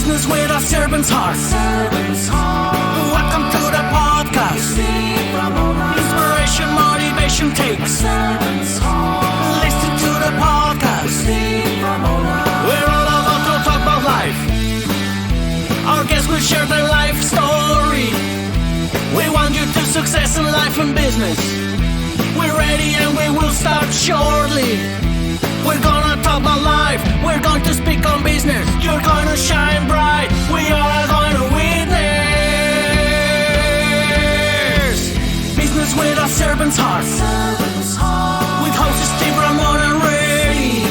Business with a servant's heart. Welcome to the podcast. Inspiration, motivation takes. Listen to the podcast. We're all about to talk about life. Our guests will share their life story. We want you to success in life and business. We're ready and we will start shortly. We're gonna talk about life. We're going to speak on business. You're gonna shine bright. We are gonna witness. Business with a servant's heart. With hosts Steve, Ramona, and Ray.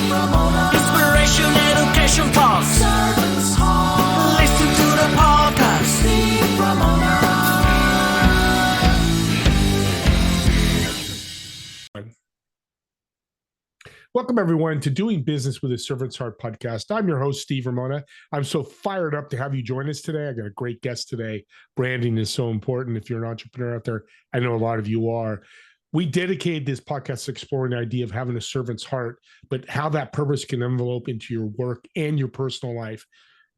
Inspiration, education talks. Listen to the podcast. Steve, Ramona. Welcome, everyone, to Doing Business with a Servant's Heart podcast. I'm your host, Steve Ramona. I'm so fired up to have you join us today. I got a great guest today. Branding is so important. If you're an entrepreneur out there, I know a lot of you are. We dedicated this podcast to exploring the idea of having a servant's heart, but how that purpose can envelope into your work and your personal life.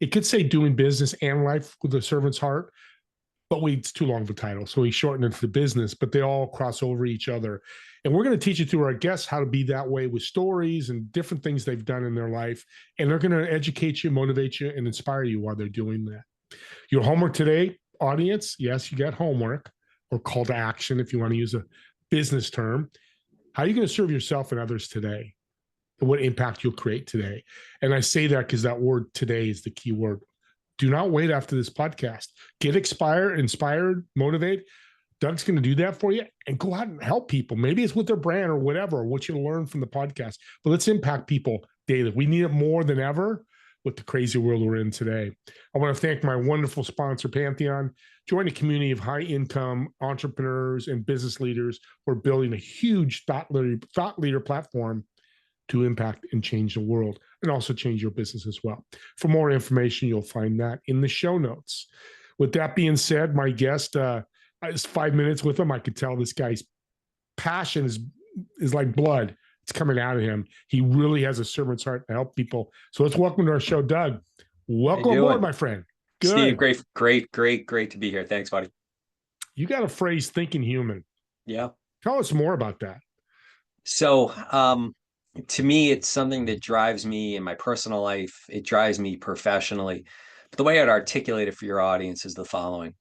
It could say doing business and life with a servant's heart, but it's too long of a title. So we shortened it to business, but they all cross over each other. And we're going to teach you through our guests how to be that way with stories and different things they've done in their life. And they're going to educate you, motivate you, and inspire you while they're doing that. Your homework today, audience, yes, you got homework or call to action if you want to use a business term. How are you going to serve yourself and others today? And what impact you'll create today? And I say that because that word today is the key word. Do not wait after this podcast. Get inspired, motivate. Doug's going to do that for you and go out and help people. Maybe it's with their brand or whatever, what you learn from the podcast. But let's impact people daily. We need it more than ever with the crazy world we're in today. I want to thank my wonderful sponsor, Pantheon. Join a community of high-income entrepreneurs and business leaders who are building a huge thought leader platform to impact and change the world and also change your business as well. For more information, you'll find that in the show notes. With that being said, my guest, it's 5 minutes with him. I could tell this guy's passion is like blood. It's coming out of him. He really has a servant's heart to help people. So let's welcome to our show, Doug. Welcome aboard, my friend. Good. Steve, great to be here. Thanks, buddy. You got a phrase, thinking human. Yeah. Tell us more about that. So, to me, it's something that drives me in my personal life. It drives me professionally. But the way I'd articulate it for your audience is the following.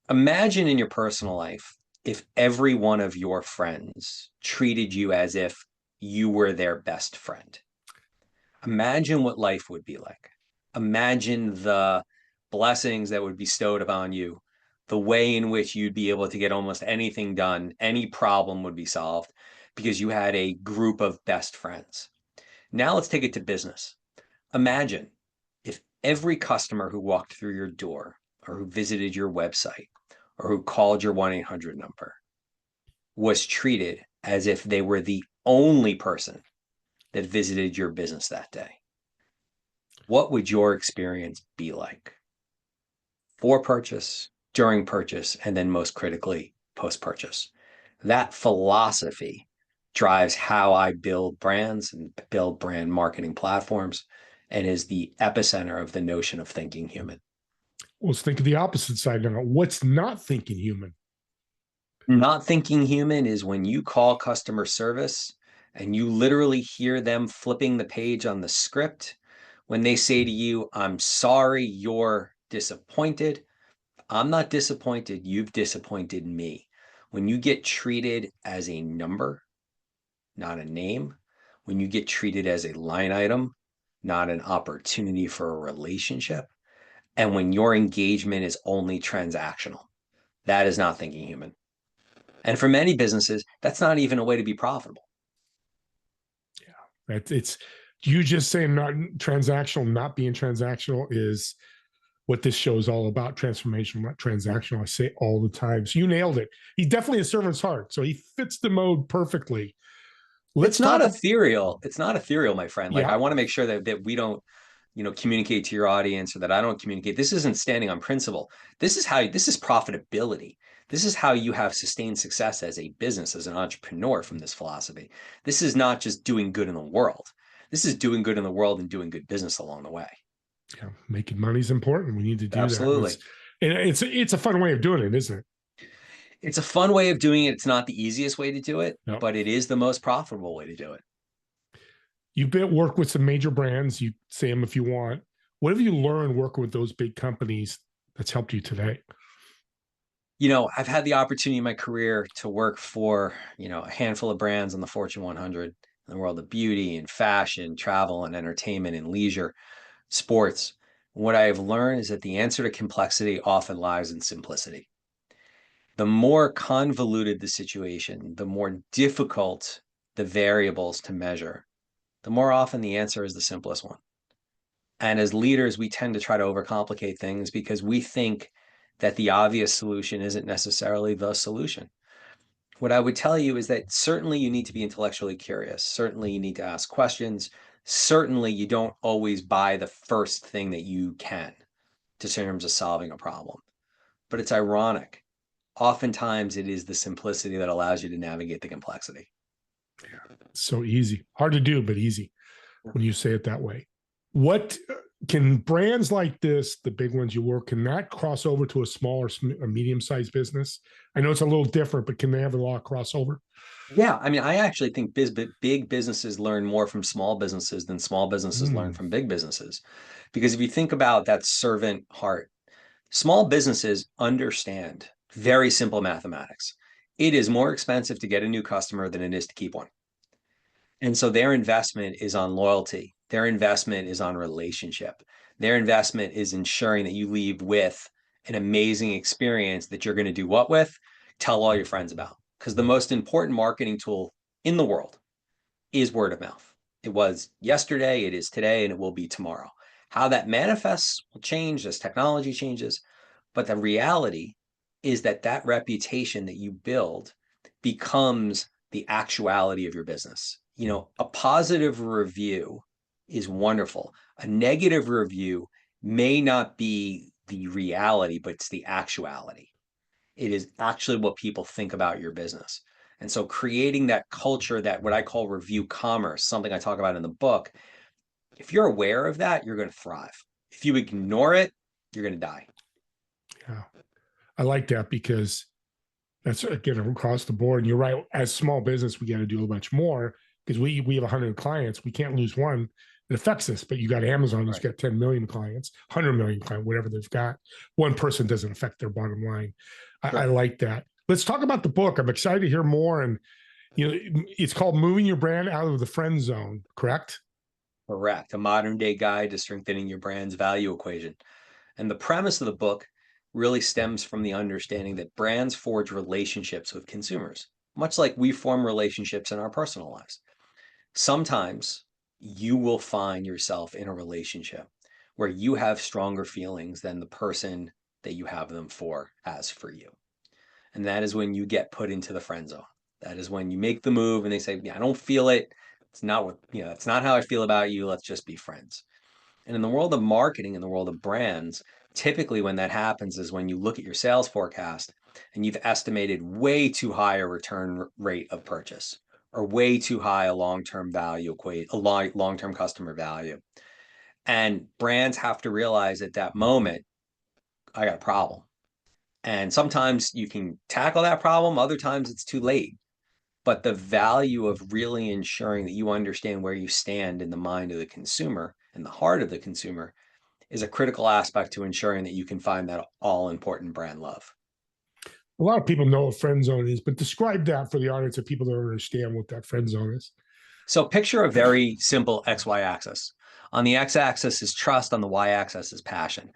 Imagine in your personal life if every one of your friends treated you as if you were their best friend. Imagine what life would be like. Imagine the blessings that would be bestowed upon you, the way in which you'd be able to get almost anything done, any problem would be solved because you had a group of best friends. Now let's take it to business. Imagine if every customer who walked through your door or who visited your website or who called your 1-800 number was treated as if they were the only person that visited your business that day. What would your experience be like? For purchase, during purchase, and then most critically, post-purchase. That philosophy drives how I build brands and build brand marketing platforms and is the epicenter of the notion of thinking human. Let's think of the opposite side now. What's not thinking human? Not thinking human is when you call customer service and you literally hear them flipping the page on the script when they say to you, I'm sorry, you're disappointed. I'm not disappointed. You've disappointed me. When you get treated as a number, not a name, when you get treated as a line item, not an opportunity for a relationship, and when your engagement is only transactional, that is not thinking human. And for many businesses, that's not even a way to be profitable. Yeah, it's you just saying not transactional, not being transactional is what this show is all about. Transformational, not transactional. I say all the time. So you nailed it. He's definitely a servant's heart. So he fits the mode perfectly. It's not ethereal. It's not ethereal, my friend. Like, yeah. I want to make sure that we don't, communicate to your audience or that I don't communicate. This isn't standing on principle. This is profitability. This is how you have sustained success as a business, as an entrepreneur from this philosophy. This is not just doing good in the world. This is doing good in the world and doing good business along the way. Yeah, making money is important. We need to do that. Absolutely. And it's a fun way of doing it, isn't it? It's a fun way of doing it. It's not the easiest way to do it, No. but it is the most profitable way to do it. You've worked with some major brands. You say them if you want. What have you learned working with those big companies that's helped you today? I've had the opportunity in my career to work for, a handful of brands on the Fortune 100 in the world of beauty and fashion, travel and entertainment and leisure, sports. What I have learned is that the answer to complexity often lies in simplicity. The more convoluted the situation, the more difficult the variables to measure, the more often the answer is the simplest one. And as leaders, we tend to try to overcomplicate things because we think that the obvious solution isn't necessarily the solution. What I would tell you is that certainly you need to be intellectually curious. Certainly you need to ask questions. Certainly you don't always buy the first thing that you can to terms of solving a problem. But it's ironic. Oftentimes it is the simplicity that allows you to navigate the complexity. So easy. Hard to do, but easy when you say it that way. What can brands like this, the big ones you work, can that cross over to a smaller or medium-sized business? I know it's a little different, but can they have a lot of crossover? Yeah, I mean, I actually think big businesses learn more from small businesses than small businesses learn from big businesses. Because if you think about that servant heart, small businesses understand very simple mathematics. It is more expensive to get a new customer than it is to keep one. And so their investment is on loyalty. Their investment is on relationship. Their investment is ensuring that you leave with an amazing experience that you're going to do what with? Tell all your friends about. Because the most important marketing tool in the world is word of mouth. It was yesterday, it is today, and it will be tomorrow. How that manifests will change as technology changes. But the reality is that that reputation that you build becomes the actuality of your business. A positive review is wonderful. A negative review may not be the reality, but it's the actuality. It is actually what people think about your business. And so creating that culture, that what I call review commerce, something I talk about in the book, if you're aware of that, you're going to thrive. If you ignore it, you're going to die. Yeah. I like that because that's, again, across the board. And you're right. As small business, we got to do a much more because we have 100 clients. We can't lose one. It affects us, but you got Amazon, who's got 10 million clients, 100 million clients, whatever they've got. One person doesn't affect their bottom line. I like that. Let's talk about the book. I'm excited to hear more. And, it's called Moving Your Brand Out of the Friend Zone, correct? Correct. A modern day guide to strengthening your brand's value equation. And the premise of the book really stems from the understanding that brands forge relationships with consumers, much like we form relationships in our personal lives. Sometimes you will find yourself in a relationship where you have stronger feelings than the person that you have them for has for you. And that is when you get put into the friend zone. That is when you make the move and they say, yeah, I don't feel it. It's not what, it's not how I feel about you. Let's just be friends. And in the world of marketing, in the world of brands, typically when that happens is when you look at your sales forecast and you've estimated way too high a return rate of purchase or way too high a long-term value equate, a long-term customer value. And brands have to realize at that moment, I got a problem. And sometimes you can tackle that problem, other times it's too late. But the value of really ensuring that you understand where you stand in the mind of the consumer and the heart of the consumer is a critical aspect to ensuring that you can find that all important brand love. A lot of people know what friend zone is, but describe that for the audience if people don't understand what that friend zone is. So picture a very simple XY axis. On the X axis is trust, on the Y axis is passion.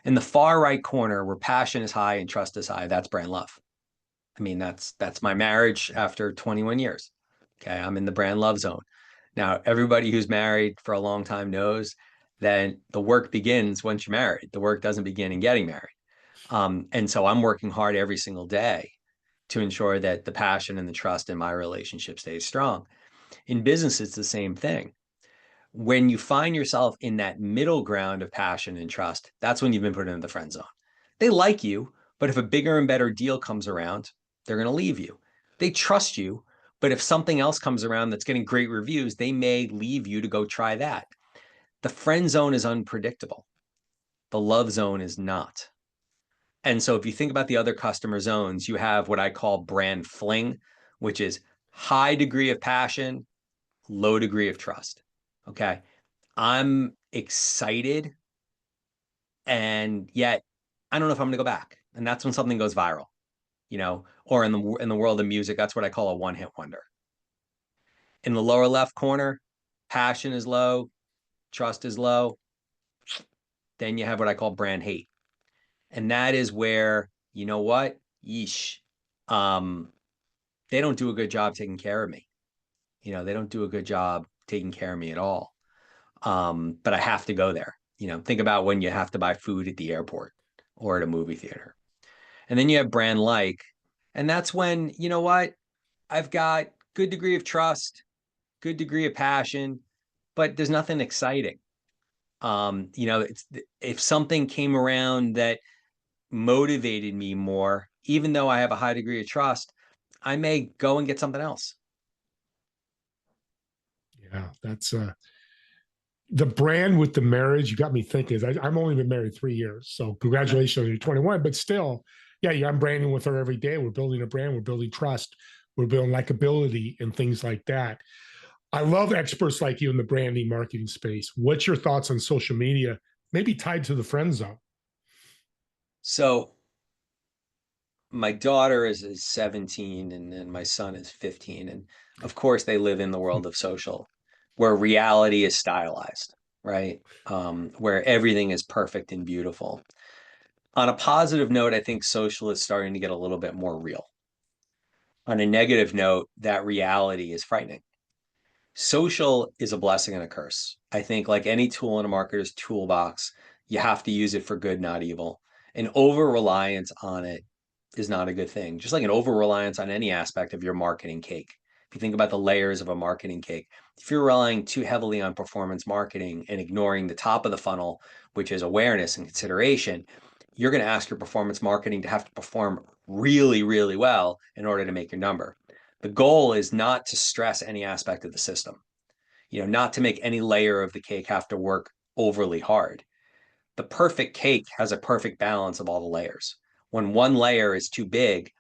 In the far right corner where passion is high and trust is high, that's brand love. I mean, that's my marriage after 21 years. Okay, I'm in the brand love zone. Now, everybody who's married for a long time knows that the work begins once you're married. The work doesn't begin in getting married. And so I'm working hard every single day to ensure that the passion and the trust in my relationship stays strong. In business, it's the same thing. When you find yourself in that middle ground of passion and trust, that's when you've been put into the friend zone. They like you, but if a bigger and better deal comes around, they're going to leave you. They trust you, but if something else comes around that's getting great reviews, they may leave you to go try that. The friend zone is unpredictable. The love zone is not. And so if you think about the other customer zones, you have what I call brand fling, which is high degree of passion, low degree of trust. Okay. I'm excited, and yet I don't know if I'm going to go back. And that's when something goes viral, or in the world of music, that's what I call a one-hit wonder. In the lower left corner, passion is low, trust is low. Then you have what I call brand hate. And that is where, you know what? Yeesh. They don't do a good job taking care of me. They don't do a good job taking care of me at all. But I have to go there. Think about when you have to buy food at the airport or at a movie theater. And then you have brand like, and that's when, you know what? I've got good degree of trust, good degree of passion, but there's nothing exciting. If something came around that motivated me more, even though I have a high degree of trust, I may go and get something else. Yeah, that's the brand with the marriage. You got me thinking. I've only been married 3 years, so congratulations on your 21. But still, yeah, I'm branding with her every day. We're building a brand. We're building trust. We're building likability and things like that. I love experts like you in the branding marketing space. What's your thoughts on social media, maybe tied to the friend zone? So my daughter is 17 and my son is 15. And of course, they live in the world of social, where reality is stylized, right? Where everything is perfect and beautiful. On a positive note, I think social is starting to get a little bit more real. On a negative note, that reality is frightening. Social is a blessing and a curse. I think, like any tool in a marketer's toolbox, you have to use it for good, not evil. An over reliance on it is not a good thing. Just like an over reliance on any aspect of your marketing cake. If you think about the layers of a marketing cake, if you're relying too heavily on performance marketing and ignoring the top of the funnel, which is awareness and consideration, you're going to ask your performance marketing to have to perform really, really well in order to make your number. The goal is not to stress any aspect of the system, not to make any layer of the cake have to work overly hard. The perfect cake has a perfect balance of all the layers. When one layer is too big,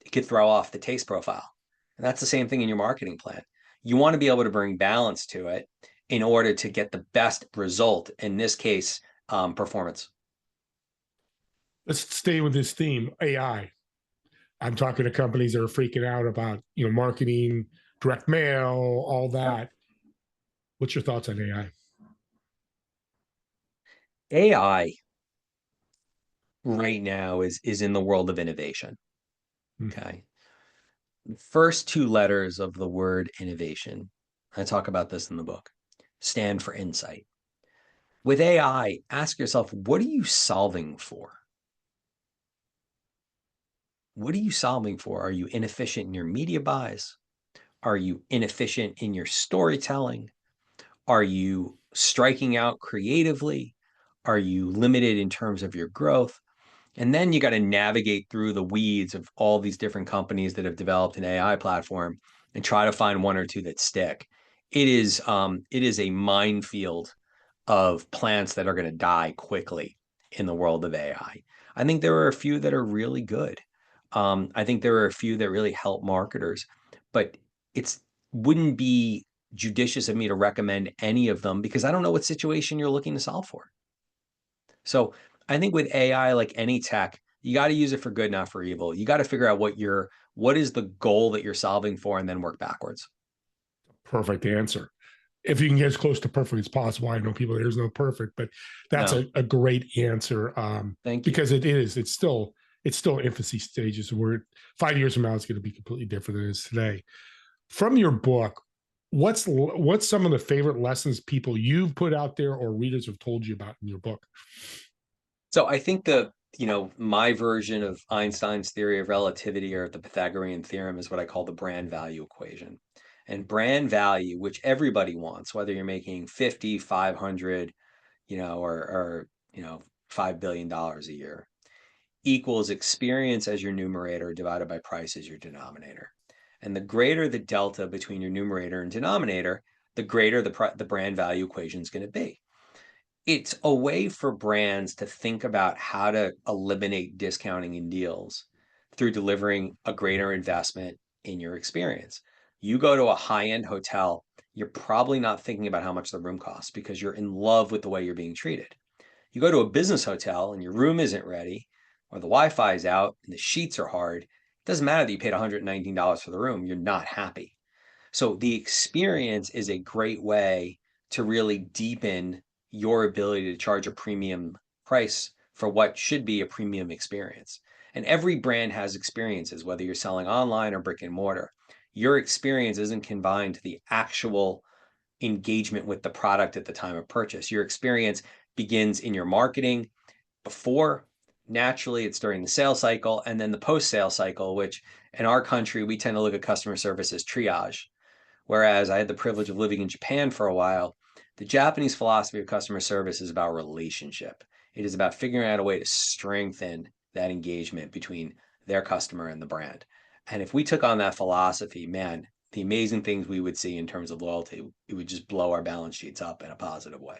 it could throw off the taste profile. And that's the same thing in your marketing plan. You want to be able to bring balance to it in order to get the best result, in this case, performance. Let's stay with this theme, AI. I'm talking to companies that are freaking out about, marketing, direct mail, all that. What's your thoughts on AI? AI right now is in the world of innovation. Okay. The first two letters of the word innovation, I talk about this in the book, stand for insight. With AI, ask yourself, what are you solving for? What are you solving for? Are you inefficient in your media buys? Are you inefficient in your storytelling? Are you striking out creatively? Are you limited in terms of your growth? And then you got to navigate through the weeds of all these different companies that have developed an AI platform and try to find one or two that stick. It is a minefield of plants that are going to die quickly in the world of AI. I think there are a few that are really good. I think there are a few that really help marketers, but it's wouldn't be judicious of me to recommend any of them because I don't know what situation you're looking to solve for. So I think with AI, like any tech, you got to use it for good, not for evil. You got to figure out what is the goal that you're solving for and then work backwards. Perfect answer. If you can get as close to perfect as possible, I know people, there's no perfect, but that's No. a great answer. Thank you. Because it's still infancy stages. Where 5 years from now, it's going to be completely different than it is today. From your book, what's some of the favorite lessons people you've put out there or readers have told you about in your book? So I think my version of Einstein's theory of relativity or the Pythagorean theorem is what I call the brand value equation. And brand value, which everybody wants, whether you're making 50, 500, or $5 billion a year, equals experience as your numerator divided by price as your denominator. And the greater the delta between your numerator and denominator, the greater the brand value equation is going to be. it's a way for brands to think about how to eliminate discounting and deals through delivering a greater investment in your experience. You go to a high-end hotel, you're probably not thinking about how much the room costs because you're in love with the way you're being treated. You go to a business hotel and your room isn't ready, or the Wi-Fi is out and the sheets are hard. It doesn't matter that you paid $119 for the room, you're not happy. So the experience is a great way to really deepen your ability to charge a premium price for what should be a premium experience. And every brand has experiences, whether you're selling online or brick and mortar. Your experience isn't confined to the actual engagement with the product at the time of purchase. Your experience begins in your marketing before, naturally, it's during the sales cycle, and then the post-sale cycle, which in our country, we tend to look at customer service as triage. Whereas I had the privilege of living in Japan for a while, the Japanese philosophy of customer service is about relationship. It is about figuring out a way to strengthen that engagement between their customer and the brand. And if we took on that philosophy, man, the amazing things we would see in terms of loyalty, it would just blow our balance sheets up in a positive way.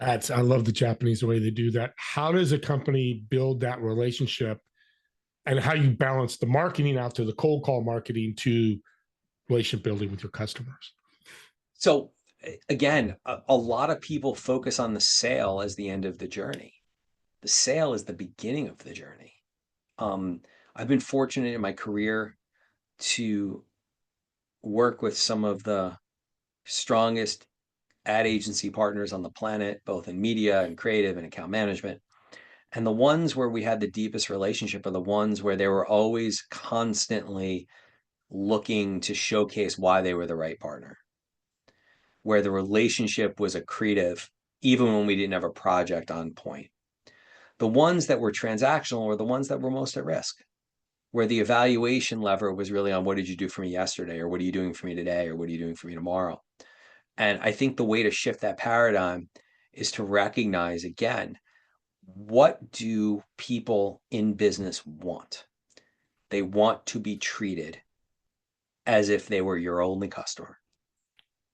I love the Japanese, the way they do that. How does a company build that relationship, and how you balance the marketing out to the cold call marketing to relationship building with your customers? So again, a lot of people focus on the sale as the end of the journey. The sale is the beginning of the journey. I've been fortunate in my career to work with some of the strongest ad agency partners on the planet, both in media and creative and account management. And the ones where we had the deepest relationship are the ones where they were always constantly looking to showcase why they were the right partner, where the relationship was accretive, even when we didn't have a project on point. The ones that were transactional were the ones that were most at risk, where the evaluation lever was really on what did you do for me yesterday, or what are you doing for me today, or what are you doing for me tomorrow? And I think the way to shift that paradigm is to recognize, again, what do people in business want? They want to be treated as if they were your only customer.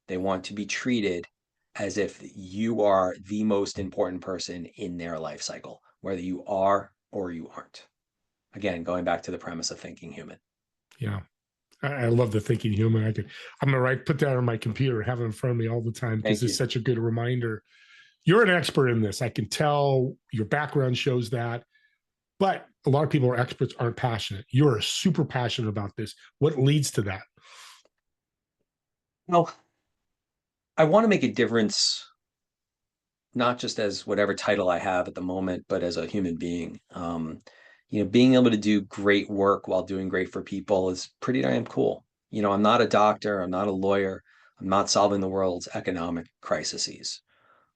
They want to be treated as if you are the most important person in their life cycle, whether you are or you aren't. Again, going back to the premise of thinking human. Yeah. I love the thinking human. I'm gonna put that on my computer, have it in front of me all the time, because Thank it's you. such a good reminder. You're an expert in this. I can tell your background shows that, but a lot of people are experts, aren't passionate. You're super passionate about this. What leads to that? Well, I want to make a difference, not just as whatever title I have at the moment, but as a human being. Being able to do great work while doing great for people is pretty damn cool. I'm not a doctor, I'm not a lawyer, I'm not solving the world's economic crises.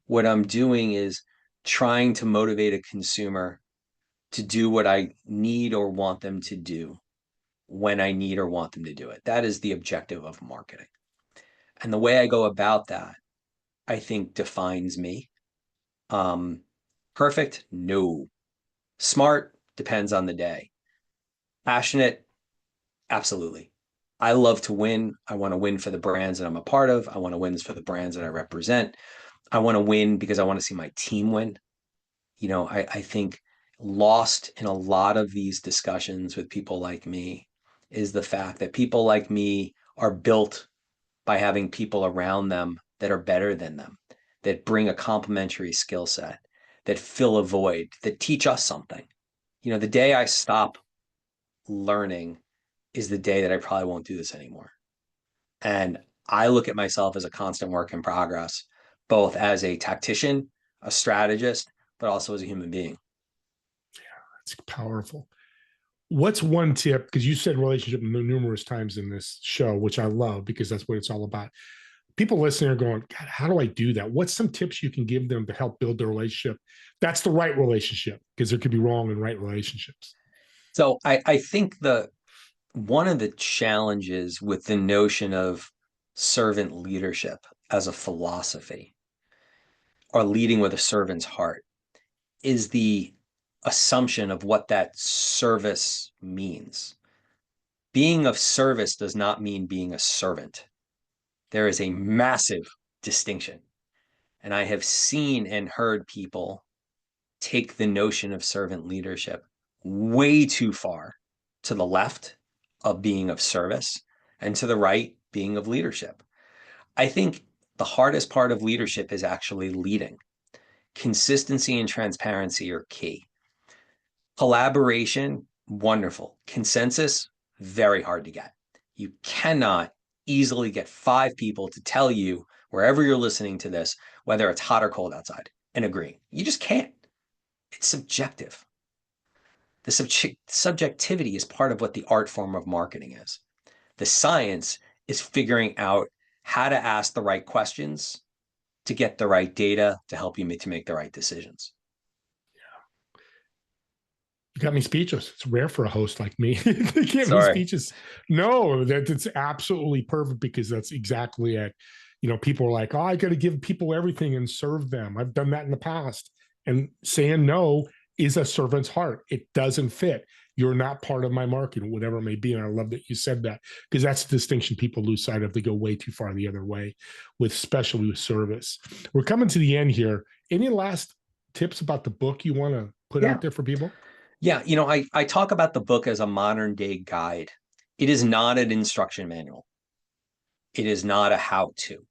What I'm doing is trying to motivate a consumer to do what I need or want them to do when I need or want them to do it. That is the objective of marketing. And the way I go about that, I think, defines me. Perfect? No. Smart? Depends on the day. Passionate? Absolutely. I love to win. I want to win for the brands that I'm a part of. I want to win for the brands that I represent. I want to win because I want to see my team win. I think lost in a lot of these discussions with people like me is the fact that people like me are built by having people around them that are better than them, that bring a complementary skill set, that fill a void, that teach us something. The day I stop learning is the day that I probably won't do this anymore. And I look at myself as a constant work in progress, both as a tactician, a strategist, but also as a human being. It's powerful. What's one tip? Because you said relationship numerous times in this show, which I love because that's what it's all about. People listening are going, God, how do I do that? What's some tips you can give them to help build their relationship? That's the right relationship, because there could be wrong and right relationships. So I think one of the challenges with the notion of servant leadership as a philosophy, or leading with a servant's heart, is the assumption of what that service means. Being of service does not mean being a servant. There is a massive distinction. And I have seen and heard people take the notion of servant leadership way too far to the left of being of service and to the right being of leadership. I think the hardest part of leadership is actually leading. Consistency and transparency are key. Collaboration, wonderful. Consensus, very hard to get. You cannot easily get 5 people to tell you, wherever you're listening to this, whether it's hot or cold outside, and agree. You just can't. It's subjective. The subjectivity is part of what the art form of marketing is. The science is figuring out how to ask the right questions to get the right data to help you to make the right decisions. You got me speechless. It's rare for a host like me to get me Sorry. speeches. No, that's absolutely perfect, because that's exactly it. People are like, oh, I got to give people everything and serve them. I've done that in the past. And saying no is a servant's heart. It doesn't fit. You're not part of my market, whatever it may be. And I love that you said that, because that's the distinction people lose sight of. They go way too far the other way, especially with service. We're coming to the end here. Any last tips about the book you want to put out there for people? Yeah, I talk about the book as a modern day guide. It is not an instruction manual. It is not a how-to.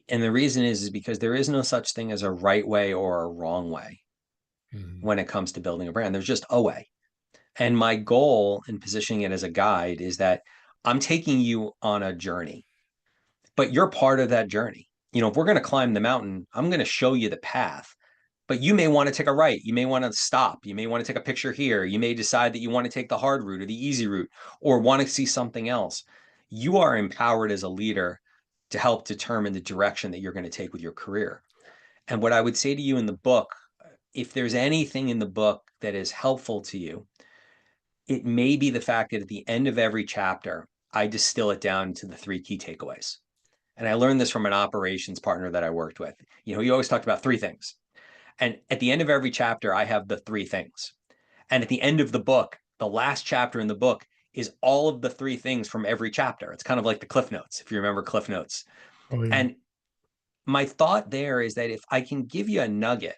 And the reason is because there is no such thing as a right way or a wrong way when it comes to building a brand. There's just a way. And my goal in positioning it as a guide is that I'm taking you on a journey, but you're part of that journey. If we're going to climb the mountain, I'm going to show you the path. But you may want to take a right. You may want to stop. You may want to take a picture here. You may decide that you want to take the hard route or the easy route, or want to see something else. You are empowered as a leader to help determine the direction that you're going to take with your career. And what I would say to you in the book, if there's anything in the book that is helpful to you, it may be the fact that at the end of every chapter, I distill it down to the 3 key takeaways. And I learned this from an operations partner that I worked with. He always talked about 3 things. And at the end of every chapter, I have the 3 things. And at the end of the book, the last chapter in the book is all of the 3 things from every chapter. It's kind of like the Cliff Notes, if you remember Cliff Notes. Oh, yeah. And my thought there is that if I can give you a nugget,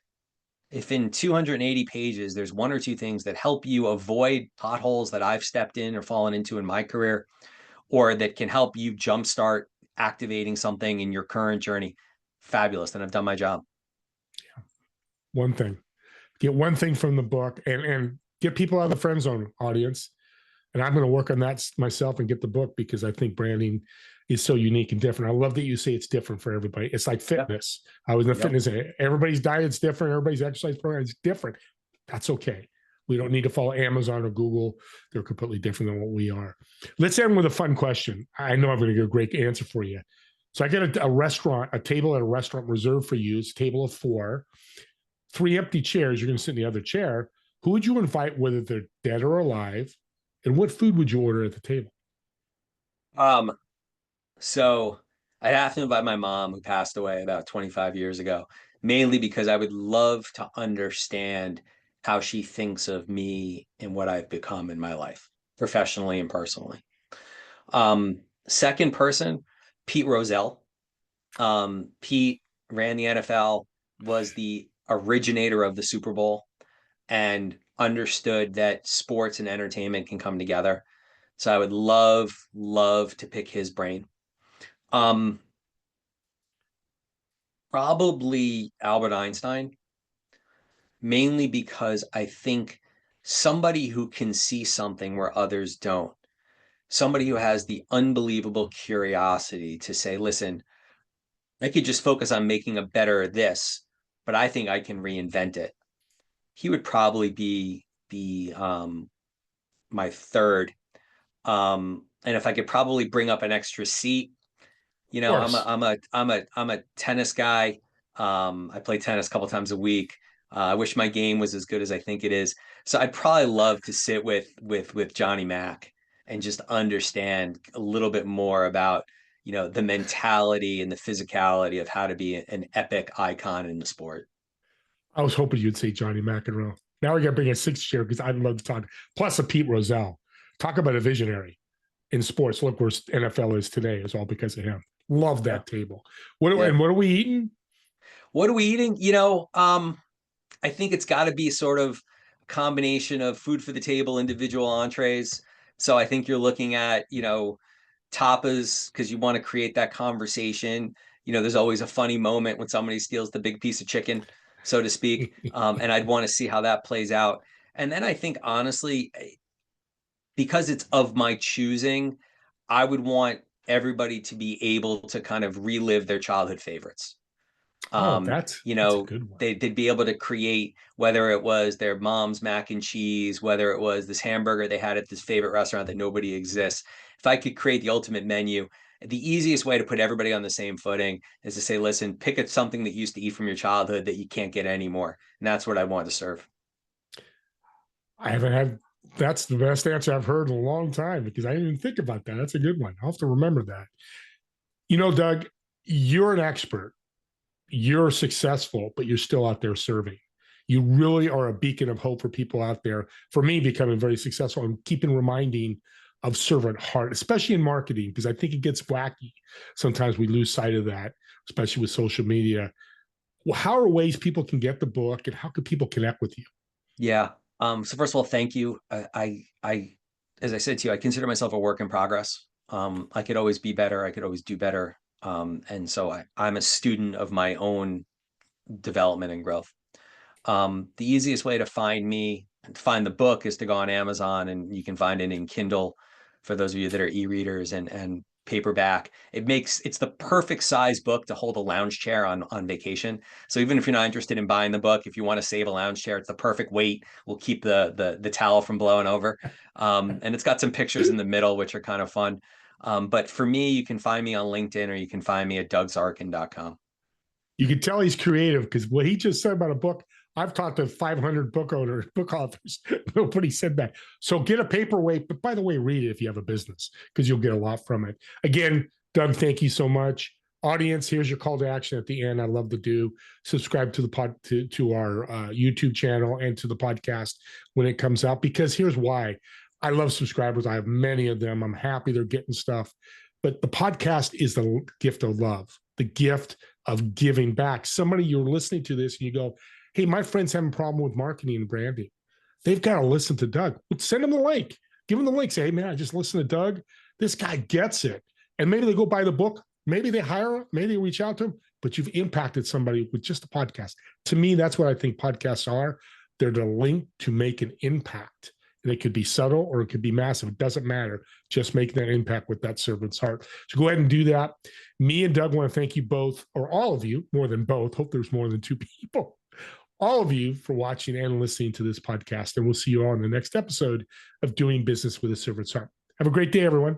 if in 280 pages, there's 1 or 2 things that help you avoid potholes that I've stepped in or fallen into in my career, or that can help you jumpstart activating something in your current journey, fabulous. Then I've done my job. One thing, get one thing from the book, and get people out of the friend zone, audience. And I'm going to work on that myself and get the book, because I think branding is so unique and different. I love that you say it's different for everybody. It's like fitness. I was in the fitness. Everybody's diet's different. Everybody's exercise program is different. That's okay. We don't need to follow Amazon or Google. They're completely different than what we are. Let's end with a fun question. I know I'm going to get a great answer for you. So I get a table at a restaurant reserved for you. It's a table of 4. 3 empty chairs. You're going to sit in the other chair. Who would you invite, whether they're dead or alive? And what food would you order at the table? So I'd have to invite my mom, who passed away about 25 years ago, mainly because I would love to understand how she thinks of me and what I've become in my life, professionally and personally. Second person, Pete Rozelle. Pete ran the NFL, was the originator of the Super Bowl, and understood that sports and entertainment can come together. So I would love to pick his brain. Probably Albert Einstein, mainly because I think somebody who can see something where others don't, somebody who has the unbelievable curiosity to say, listen, I could just focus on making a better this, but I think I can reinvent it. He would probably be my third. And if I could probably bring up an extra seat, I'm a tennis guy. I play tennis a couple times a week. I wish my game was as good as I think it is. So I'd probably love to sit with Johnny Mack and just understand a little bit more about, the mentality and the physicality of how to be an epic icon in the sport. I was hoping you'd say Johnny McEnroe. Now we got to bring a 6th chair, because I'd love to talk. Plus a Pete Rozelle. Talk about a visionary in sports. Look where NFL is today. It's all because of him. Love that table. What Yeah. and what are we eating? What are we eating? I think it's got to be sort of a combination of food for the table, individual entrees. So I think you're looking at, tapas because you want to create that conversation. There's always a funny moment when somebody steals the big piece of chicken, so to speak. And I'd want to see how that plays out. And then I think, honestly, because it's of my choosing, I would want everybody to be able to kind of relive their childhood favorites. Oh, um that's a good one. they'd be able to create, whether it was their mom's mac and cheese, whether it was this hamburger they had at this favorite restaurant that nobody exists. If I could create the ultimate menu, the easiest way to put everybody on the same footing is to say, listen, pick up something that you used to eat from your childhood that you can't get anymore, and that's what I want to serve. I haven't had That's the best answer I've heard in a long time because I didn't even think about that. That's a good one. I'll have to remember that. Doug, you're an expert. You're successful, but you're still out there serving. You really are a beacon of hope for people out there. For me, becoming very successful and keeping reminding of servant heart, especially in marketing, because I think it gets wacky. Sometimes we lose sight of that, especially with social media. Well, how are ways people can get the book and how can people connect with you? Yeah. So first of all, thank you. As I said to you, I consider myself a work in progress. I could always be better. I could always do better. And so I'm a student of my own development and growth. The easiest way to find me, to find the book, is to go on Amazon, and you can find it in Kindle for those of you that are e-readers, and paperback. It's the perfect size book to hold a lounge chair on vacation. So even if you're not interested in buying the book, if you want to save a lounge chair, it's the perfect weight. We'll keep the towel from blowing over. And it's got some pictures in the middle, which are kind of fun. But for me, you can find me on LinkedIn, or you can find me at dougzarkin.com. You can tell he's creative because what he just said about a book, I've talked to 500 book authors. Nobody said that. So get a paperweight, but by the way, read it if you have a business because you'll get a lot from it. Again, Doug, thank you so much. Audience, here's your call to action at the end. I love to do. Subscribe to the to our YouTube channel and to the podcast when it comes out, because here's why. I love subscribers. I have many of them. I'm happy they're getting stuff. But the podcast is the gift of love, the gift of giving back. Somebody, you're listening to this and you go, hey, my friend's having a problem with marketing and branding. They've got to listen to Doug. Send them the link. Give them the link. Say, hey, man, I just listened to Doug. This guy gets it. And maybe they go buy the book. Maybe they hire him. Maybe they reach out to him. But you've impacted somebody with just a podcast. To me, that's what I think podcasts are. They're the link to make an impact. And it could be subtle or it could be massive. It doesn't matter. Just make that impact with that servant's heart. So go ahead and do that. Me and Doug want to thank you both, or all of you, more than both. Hope there's more than two people. All of you for watching and listening to this podcast. And we'll see you all in the next episode of Doing Business with a Servant's Heart. Have a great day, everyone.